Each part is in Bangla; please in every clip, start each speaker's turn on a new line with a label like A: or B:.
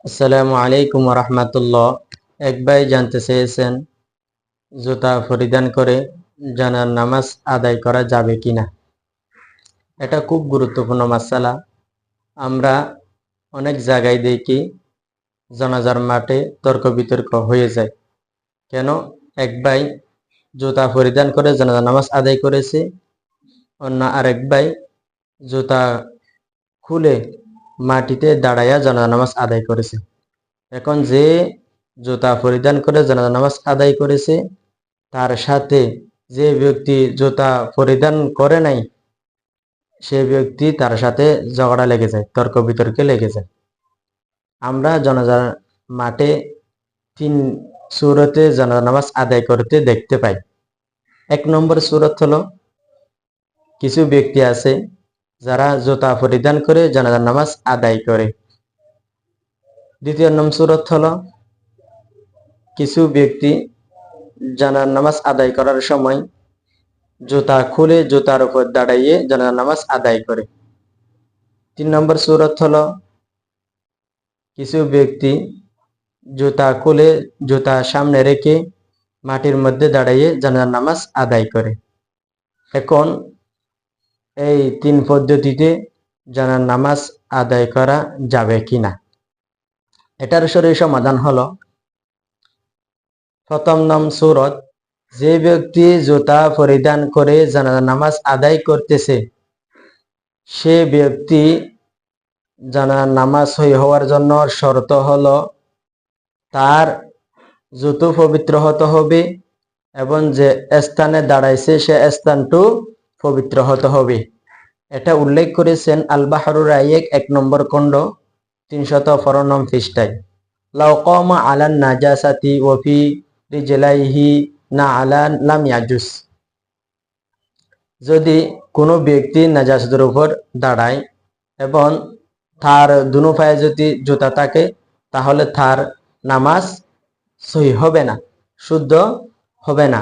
A: আসসালামু আলাইকুম রহমতুল্লাহ। এক ভাই জানতে চেয়েছেন জুতা পরিধান করে জানার নামাজ আদায় করা যাবে কিনা। এটা খুব গুরুত্বপূর্ণ মাসালা। আমরা অনেক জায়গায় দেখি জানাজার মাঠে তর্ক বিতর্ক হয়ে যায়। কেন এক ভাই জুতা পরিধান করে জানাজার নামাজ আদায় করেছে, অন্য আরেক ভাই জুতা খুলে মাটিতে দাঁড়াইয়া জানাজার নামাজ আদায় করেছে। এখন যে জুতা পরিধান করে জানাজা নামাজ আদায় করেছে তার সাথে যে ব্যক্তি জুতা পরিধান করে নাই সে ব্যক্তি তার সাথে ঝগড়া লেগে যায়, তর্ক বিতর্কে লেগে যায়। আমরা জানাজার মাঠে 3 সূরতে জানাজা নামাজ আদায় করতে দেখতে পাই। 1 নম্বর সূরত হলো কিছু ব্যক্তি আছে যারা জুতা পরিধান করে জানাজা নামাজ আদায় করে। 2 নম্বর সূরত হলো কিছু ব্যক্তি জানার নামাজ আদায় করার সময় জুতা খুলে জুতার উপর দাঁড়াইয়ে জানার নামাজ আদায় করে। 3 নম্বর সূরত হলো কিছু ব্যক্তি জুতা খুলে জুতা সামনে রেখে মাটির মধ্যে দাঁড়াইয়ে জানার নামাজ আদায় করে। এখন এই 3 পদ্ধতিতে জানার নামাজ আদায় করা যাবে কিনা, এটার সঠিক সমাধান হলো প্রথম নম্বর সূরত যে ব্যক্তি জুতা পরিধান করে জানাজা নামাজ আদায় করতেছে সে ব্যক্তি জানাজা নামাজ সহি হওয়ার জন্য শর্ত হলো তার জুতো পবিত্র হতে হবে এবং যে স্থানে দাঁড়াইছে সে স্থানটু পবিত্র হতে হবে। এটা উল্লেখ করেছেন আল বাহরুর রাইয়েক 1 নম্বর খণ্ড 304 নং পৃষ্ঠায়। লাউ কামা আলান নাজাসাতি ওয়া ফি রিজলাইহি না আলান লাম ইয়াজুস। যদি কোনো ব্যক্তি নাজাসাতের উপর দাঁড়ায় এবং তার দুনো পায়ে যদি জুতা থাকে তাহলে তার নামাজ সহি হবে না, শুদ্ধ হবে না।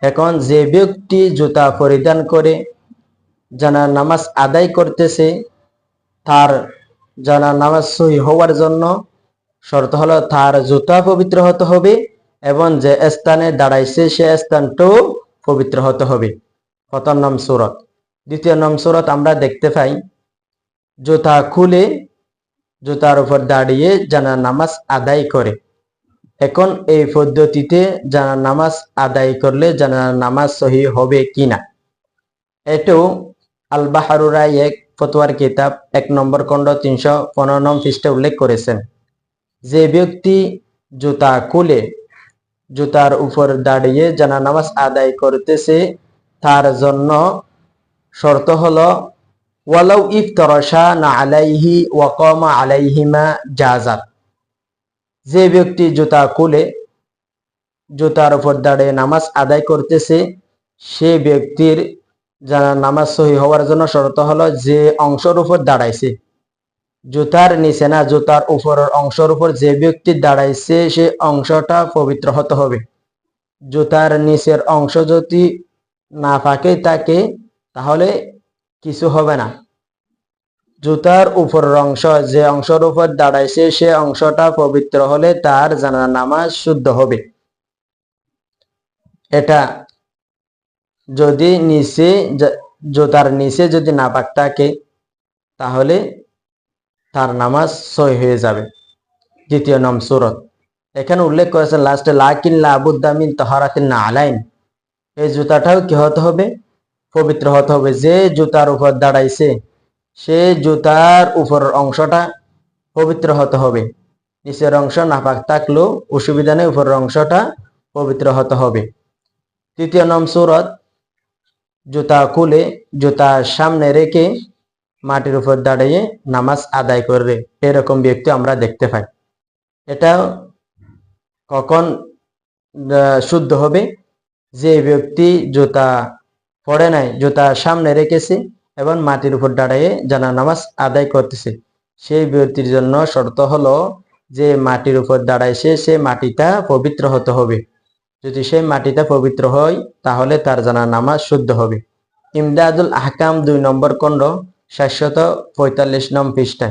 A: এখন যে ব্যক্তি জুতা পরিধান করে জানার নামাজ আদায় করতেছে তার জানার নামাজ সহি হওয়ার জন্য শর্ত হলো তার জুতা পবিত্র হতে হবে এবং যে স্থানে দাঁড়াইছে সে স্থানটাও পবিত্র হতে হবে। প্রথম নাম সূরত। 2 নম্বর সূরত আমরা দেখতে পাই জুতা খুলে জুতার উপর দাঁড়িয়ে জানার নামাজ আদায় করে। এখন এই পদ্ধতিতে জানার নামাজ আদায় করলে জানার নামাজ সহি হবে কিনা, এটাও আল বাহরুর রাইয়েক ফতোয়ার কিতাব 1 নম্বর খণ্ড 315 নং পৃষ্ঠায় উল্লেখ করেছেন। যে ব্যক্তি জুতা খুলে জুতার উপর দাঁড়িয়ে জানার নামাজ আদায় করতেছে তার জন্য শর্ত হলো ওয়ালাউ ইফতারাশা না আলাইহি ওয়া কামা আলাইহিমা জাযাত। যে ব্যক্তি জুতা খুলে জুতার উপর দাঁড়িয়ে নামাজ আদায় করতেছে সে ব্যক্তির জানার নামাজ সহি হওয়ার জন্য শর্ত হলো যে অংশের উপর দাঁড়াইছে, জুতার নিচে না, জুতার উপরের অংশের উপর যে ব্যক্তি দাঁড়াইছে সে অংশটা পবিত্র হতে হবে। জুতার নিচের অংশ যদি না ফাঁকে থাকে তাহলে কিছু হবে না। জুতার উপরের অংশ যে অংশের উপর দাঁড়াইছে সে অংশটা পবিত্র হলে তার জানার নামাজ শুদ্ধ হবে। এটা যদি নিচে জুতার নিচে যদি না পাক থাকে তাহলে তার নামাজ সহি হয়ে যাবে। 2 নম্বর সূরত এখানে উল্লেখ করেছেন লাস্টে লাকিন লা বুদ্দা মিন তাহারাতিন না আলাইন। এই জুতাটাও কি হতে হবে? পবিত্র হতে হবে। যে জুতার উপর দাঁড়াইছে সে জুতার উপরের অংশটা পবিত্র হতে হবে। নিচের অংশ নাপাক থাকলেও অসুবিধা নেই, উপরের অংশটা পবিত্র হতে হবে। 3 নম্বর সূরত জুতা খুলে জুতা সামনে রেখে মাটির উপর দাঁড়িয়ে নামাজ আদায় করবে, এরকম ব্যক্তি আমরা দেখতে পাই। এটা কখন শুদ্ধ হবে? যে ব্যক্তি জুতা পড়ে নাই, জুতা সামনে রেখেছে এবং মাটির উপর দাঁড়িয়ে জানার নামাজ আদায় করতেছে, সেই ব্যক্তির জন্য শর্ত হলো যে মাটির উপর দাঁড়াইছে সে মাটিটা পবিত্র হতে হবে। যদি সেই মাটিটা পবিত্র হয় তাহলে তার জানার নামাজ শুদ্ধ হবে। ইমদাদুল আহকাম 2 নম্বর খণ্ড 745 নং পৃষ্ঠায়।